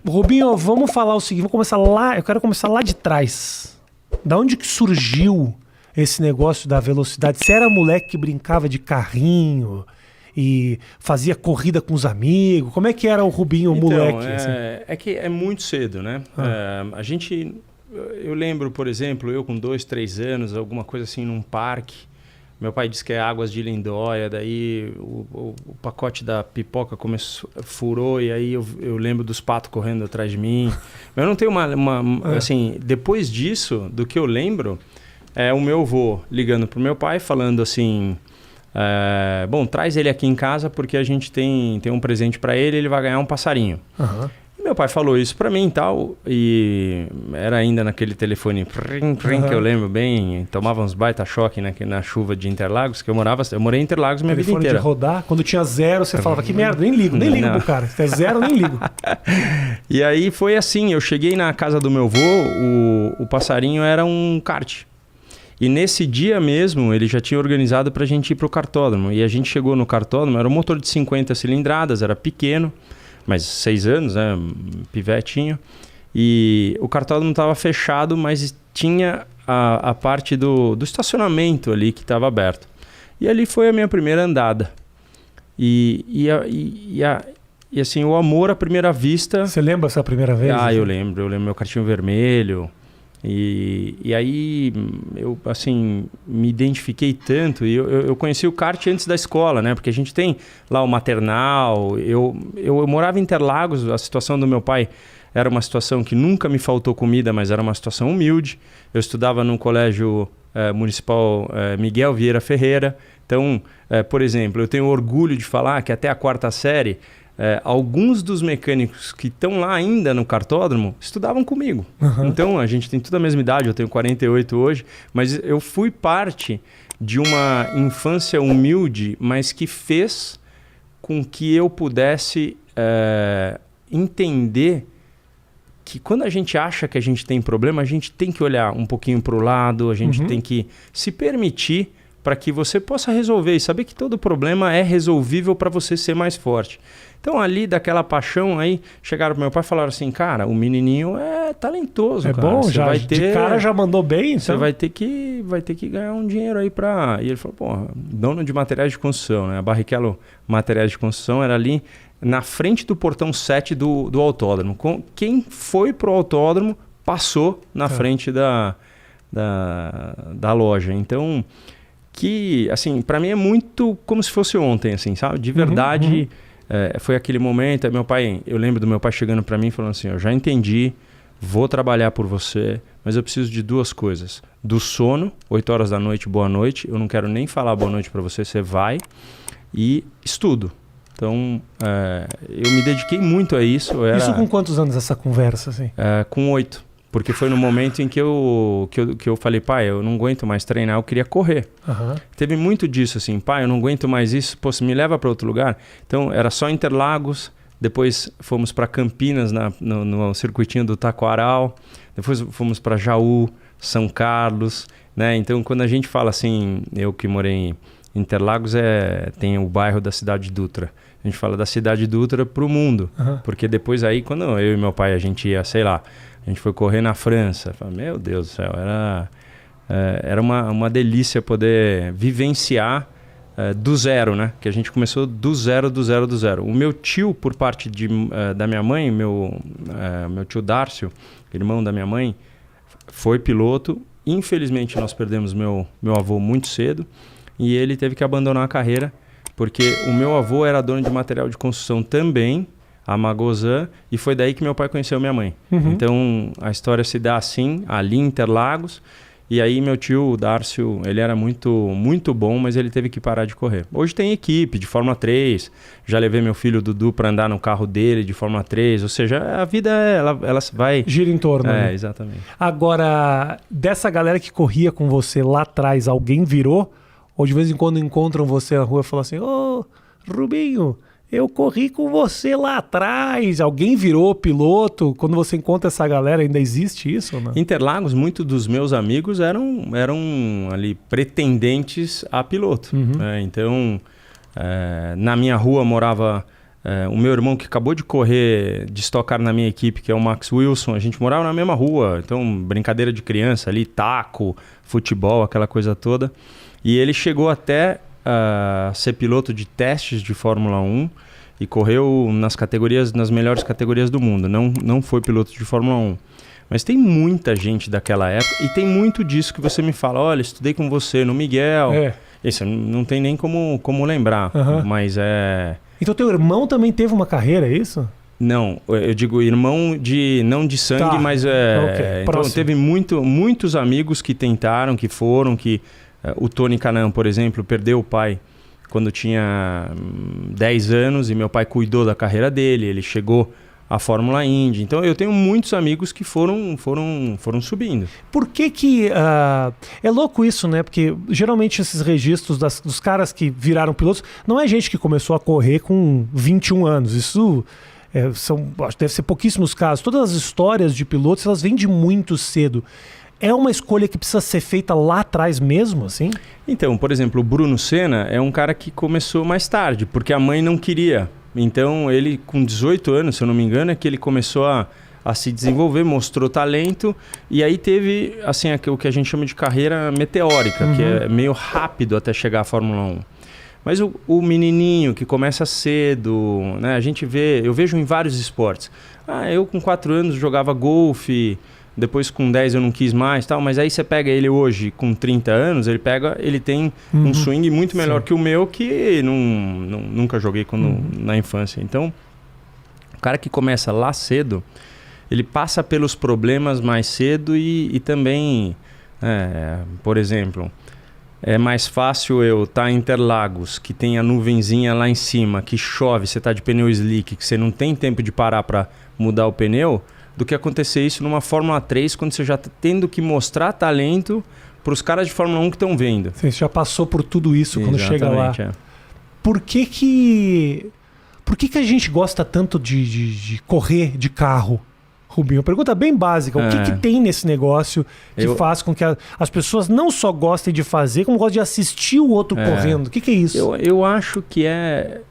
Rubinho, vamos falar o seguinte, vamos começar lá, eu quero começar lá de trás. Da onde que surgiu esse negócio da velocidade? Você era moleque que brincava de carrinho e fazia corrida com os amigos? Como é que era o Rubinho, moleque? Assim? É que é muito cedo, né? Eu lembro, por exemplo, eu com 2, 3 anos, alguma coisa assim num parque. Meu pai disse que é Águas de Lindóia, daí o pacote da pipoca furou e aí eu lembro dos patos correndo atrás de mim. Mas eu não tenho assim, depois disso, do que eu lembro, é o meu avô ligando pro meu pai falando assim, bom, traz ele aqui em casa porque a gente tem um presente para ele vai ganhar um passarinho. Uhum. Meu pai falou isso pra mim e tal, e era ainda naquele telefone que eu lembro bem, tomava uns baita choque na chuva de Interlagos, que eu morei em Interlagos minha vida inteira. De rodar, quando tinha 0, você falava, que merda, nem ligo pro cara, se é 0, nem ligo. E aí foi assim, eu cheguei na casa do meu avô, o passarinho era um kart. E nesse dia mesmo, ele já tinha organizado pra gente ir pro kartódromo, e a gente chegou no kartódromo, era um motor de 50 cilindradas, era pequeno, mas 6 anos, né? Pivetinho. E o kartódromo estava fechado, mas tinha a parte do estacionamento ali que estava aberto. E ali foi a minha primeira andada. E assim, o amor à primeira vista... Você lembra essa primeira vez? Eu lembro meu kartinho vermelho. E aí eu assim me identifiquei tanto e eu conheci o kart antes da escola, né? Porque a gente tem lá o maternal. Eu morava em Interlagos, a situação do meu pai era uma situação que nunca me faltou comida, mas era uma situação humilde. Eu estudava no colégio municipal Miguel Vieira Ferreira. Então, por exemplo, eu tenho orgulho de falar que até a 4ª série alguns dos mecânicos que estão lá ainda no kartódromo estudavam comigo. Uhum. Então, a gente tem toda a mesma idade, eu tenho 48 hoje, mas eu fui parte de uma infância humilde, mas que fez com que eu pudesse entender que quando a gente acha que a gente tem problema, a gente tem que olhar um pouquinho para o lado, a gente tem que se permitir para que você possa resolver e saber que todo problema é resolvível para você ser mais forte. Então ali daquela paixão aí, chegaram pro meu pai e falaram assim, cara, o menininho é talentoso, cara. Bom, já vai ter, de cara já mandou bem, então. Você vai ter que ganhar um dinheiro aí pra... E ele falou, porra, dono de materiais de construção, né? A Barrichello Materiais de Construção era ali na frente do portão 7 do autódromo. Quem foi pro autódromo passou na frente da loja. Então... que, assim, para mim é muito como se fosse ontem, assim, sabe? De verdade, foi aquele momento, eu lembro do meu pai chegando para mim e falando assim, eu já entendi, vou trabalhar por você, mas eu preciso de 2 coisas. Do sono, 8 horas da noite, boa noite, eu não quero nem falar boa noite para você, você vai, e estudo. Então, eu me dediquei muito a isso. Isso com quantos anos essa conversa, assim? Com 8. Porque foi no momento em que eu falei, pai, eu não aguento mais treinar, eu queria correr. Uhum. Teve muito disso, assim, pai, eu não aguento mais isso, pô, você me leva para outro lugar? Então, era só Interlagos, depois fomos para Campinas, no circuitinho do Taquaral, depois fomos para Jaú, São Carlos, né? Então, quando a gente fala assim, eu que morei em Interlagos, tem o bairro da Cidade Dutra. A gente fala da Cidade Dutra pro mundo, porque depois aí, quando eu e meu pai, a gente ia, sei lá, a gente foi correr na França. Falei, meu Deus do céu, era uma delícia poder vivenciar do zero, né? Que a gente começou do zero. O meu tio, por parte da minha mãe, meu tio Dárcio, irmão da minha mãe, foi piloto. Infelizmente, nós perdemos meu avô muito cedo e ele teve que abandonar a carreira porque o meu avô era dono de material de construção também, a Magozan, e foi daí que meu pai conheceu minha mãe. Então, a história se dá assim, ali em Interlagos, e aí meu tio, o Dárcio, ele era muito, muito bom, mas ele teve que parar de correr. Hoje tem equipe de Fórmula 3, já levei meu filho Dudu para andar no carro dele de Fórmula 3, ou seja, a vida, ela vai... gira em torno. Né? Exatamente. Agora, dessa galera que corria com você lá atrás, alguém virou? Ou de vez em quando encontram você na rua e falam assim, ô, Rubinho... eu corri com você lá atrás. Alguém virou piloto? Quando você encontra essa galera, ainda existe isso ou não? Interlagos, muitos dos meus amigos eram ali pretendentes a piloto. Então, na minha rua morava O meu irmão que acabou de correr de Stock Car na minha equipe, que é o Max Wilson, a gente morava na mesma rua, então brincadeira de criança ali, taco, futebol, aquela coisa toda. E ele chegou até ser piloto de testes de Fórmula 1 e correu nas melhores categorias do mundo. Não foi piloto de Fórmula 1. Mas tem muita gente daquela época e tem muito disso que você me fala, olha, estudei com você no Miguel. Isso não tem nem como lembrar, mas é... Então teu irmão também teve uma carreira, é isso? Não, eu digo irmão não de sangue, mas então teve muitos amigos que tentaram, que foram, o Tony Kanaan, por exemplo, perdeu o pai quando tinha 10 anos e meu pai cuidou da carreira dele, ele chegou à Fórmula Indy. Então eu tenho muitos amigos que foram subindo. Por que é louco isso, né? Porque geralmente esses registros dos caras que viraram pilotos, não é gente que começou a correr com 21 anos. Isso deve ser pouquíssimos casos. Todas as histórias de pilotos, elas vêm de muito cedo. É uma escolha que precisa ser feita lá atrás mesmo, assim? Então, por exemplo, o Bruno Senna é um cara que começou mais tarde, porque a mãe não queria. Então, ele com 18 anos, se eu não me engano, é que ele começou a se desenvolver, mostrou talento. E aí teve assim, o que a gente chama de carreira meteórica, que é meio rápido até chegar à Fórmula 1. Mas o menininho que começa cedo, né? Eu vejo em vários esportes. Eu com 4 anos jogava golfe, depois com 10 eu não quis mais, tal, mas aí você pega ele hoje com 30 anos, ele tem um swing muito melhor que o meu, que nunca joguei na infância. Então, o cara que começa lá cedo, ele passa pelos problemas mais cedo e também, por exemplo, é mais fácil eu estar em Interlagos, que tem a nuvenzinha lá em cima, que chove, você está de pneu slick, que você não tem tempo de parar para mudar o pneu, do que acontecer isso numa Fórmula 3, quando você já está tendo que mostrar talento para os caras de Fórmula 1 que estão vendo. Você já passou por tudo isso quando chega lá. Por que a gente gosta tanto de correr de carro, Rubinho? Uma pergunta bem básica. O que tem nesse negócio que faz com que as pessoas não só gostem de fazer, como gostem de assistir o outro correndo? O que é isso? Eu acho que é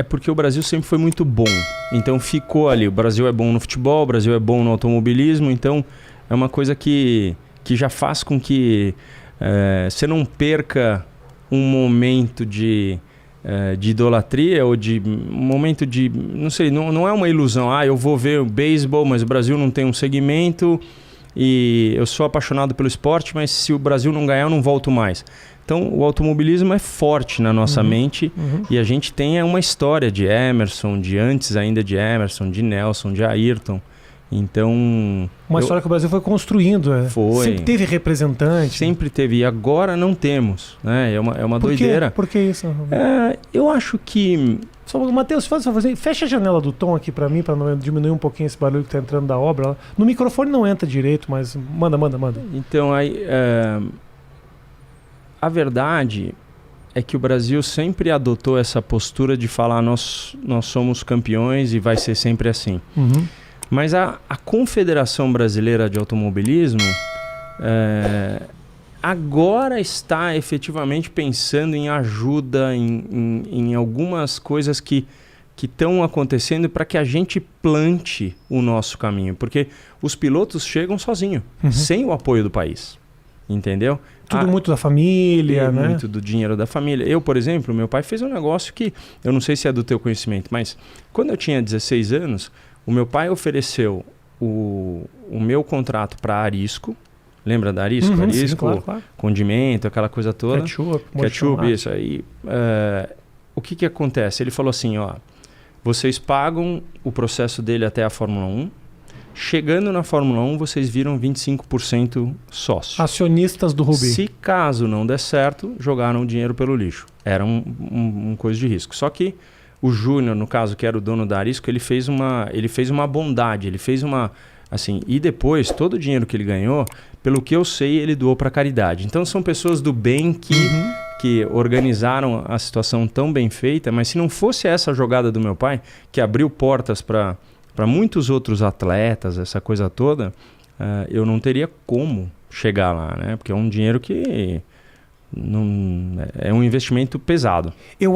porque o Brasil sempre foi muito bom. Então ficou ali. O Brasil é bom no futebol, o Brasil é bom no automobilismo. Então é uma coisa que já faz com que você não perca um momento de idolatria ou de um momento de... Não sei, não é uma ilusão. Eu vou ver o beisebol, mas o Brasil não tem um segmento e eu sou apaixonado pelo esporte, mas se o Brasil não ganhar, eu não volto mais. Então, o automobilismo é forte na nossa mente e a gente tem uma história de Emerson, de antes ainda de Emerson, de Nelson, de Ayrton. Então... Uma história que o Brasil foi construindo. Foi. Sempre teve representante. Sempre teve. E agora não temos. Né? É uma doideira. Por que isso? Eu acho que... Matheus, faz só fazer. Fecha a janela do Tom aqui pra mim, pra não diminuir um pouquinho esse barulho que tá entrando da obra. No microfone não entra direito, mas manda. Então, aí... A verdade é que o Brasil sempre adotou essa postura de falar nós somos campeões e vai ser sempre assim. Mas a Confederação Brasileira de Automobilismo agora está efetivamente pensando em ajuda, em algumas coisas que estão acontecendo para que a gente plante o nosso caminho. Porque os pilotos chegam sozinhos, sem o apoio do país. Entendeu? Tudo muito da família, né? Muito do dinheiro da família. Eu, por exemplo, meu pai fez um negócio que eu não sei se é do teu conhecimento, mas quando eu tinha 16 anos, o meu pai ofereceu o meu contrato para Arisco. Lembra da Arisco? Arisco, sim, claro. Condimento, aquela coisa toda. Ketchup, isso aí. O que acontece? Ele falou assim, vocês pagam o processo dele até a Fórmula 1. Chegando na Fórmula 1, vocês viram 25% sócio. Acionistas do Rubi. Se caso não der certo, jogaram o dinheiro pelo lixo. Era um coisa de risco. Só que o Júnior, no caso, que era o dono da Arisco, ele fez uma bondade, ele fez uma... Assim, e depois, todo o dinheiro que ele ganhou, pelo que eu sei, ele doou para caridade. Então, são pessoas do bem que organizaram a situação tão bem feita, mas se não fosse essa jogada do meu pai, que abriu portas para muitos outros atletas, essa coisa toda, eu não teria como chegar lá, né? Porque é um dinheiro que é um investimento pesado. Eu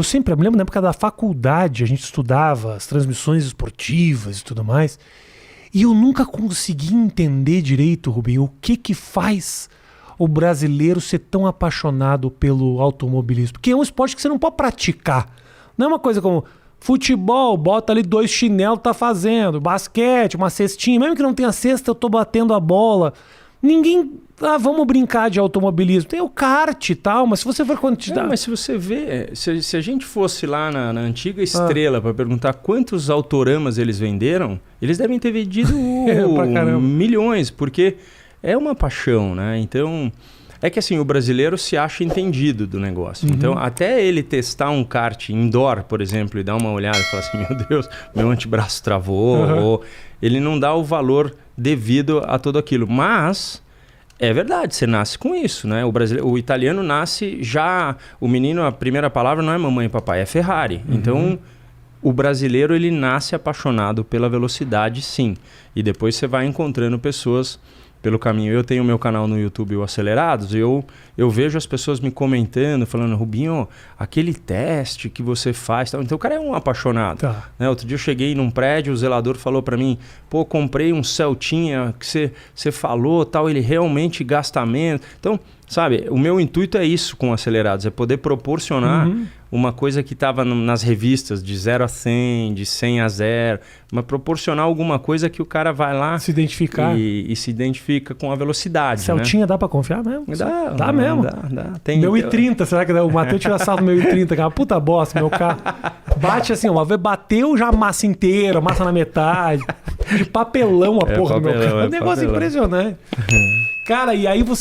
sempre me lembro na época da faculdade, a gente estudava as transmissões esportivas e tudo mais, e eu nunca consegui entender direito, Rubinho, o que faz o brasileiro ser tão apaixonado pelo automobilismo. Porque é um esporte que você não pode praticar. Não é uma coisa como futebol, bota ali 2 chinelos, tá fazendo, basquete, uma cestinha, mesmo que não tenha cesta, eu tô batendo a bola. Ninguém... vamos brincar de automobilismo. Tem o kart e tal, mas se você for quantidade... Mas se você vê... Se a gente fosse lá na antiga Estrela para perguntar quantos autoramas eles venderam, eles devem ter vendido milhões, porque é uma paixão, né? Então... É que assim, o brasileiro se acha entendido do negócio. Uhum. Então, até ele testar um kart indoor, por exemplo, e dar uma olhada e falar assim, meu Deus, meu antebraço travou, ou ele não dá o valor devido a tudo aquilo. Mas é verdade, você nasce com isso, né? O italiano nasce já... O menino, a primeira palavra não é mamãe e papai, é Ferrari. Uhum. Então, o brasileiro, ele nasce apaixonado pela velocidade, sim. E depois você vai encontrando pessoas... pelo caminho. Eu tenho meu canal no YouTube, o Acelerados, e eu vejo as pessoas me comentando, falando, Rubinho, aquele teste que você faz... Tal. Então o cara é um apaixonado. Tá. Né? Outro dia eu cheguei num prédio, o zelador falou para mim, pô, comprei um Celtinha que você falou, tal, ele realmente gasta menos. Então, sabe, o meu intuito é isso com o Acelerados, é poder proporcionar uma coisa que estava nas revistas de 0 a 100, de 100 a 0, mas proporcionar alguma coisa que o cara vai lá... Se identificar. E se identifica com a velocidade. Celtinha, né? Dá pra confiar mesmo? Dá mesmo. Dá. Meu i30, será que o Matheus tira sarro do meu i30, que é uma puta bosta, meu carro. Bate assim, uma vez bateu, já massa inteira, massa na metade. De papelão a porra do meu carro. É um negócio impressionante. Cara, e aí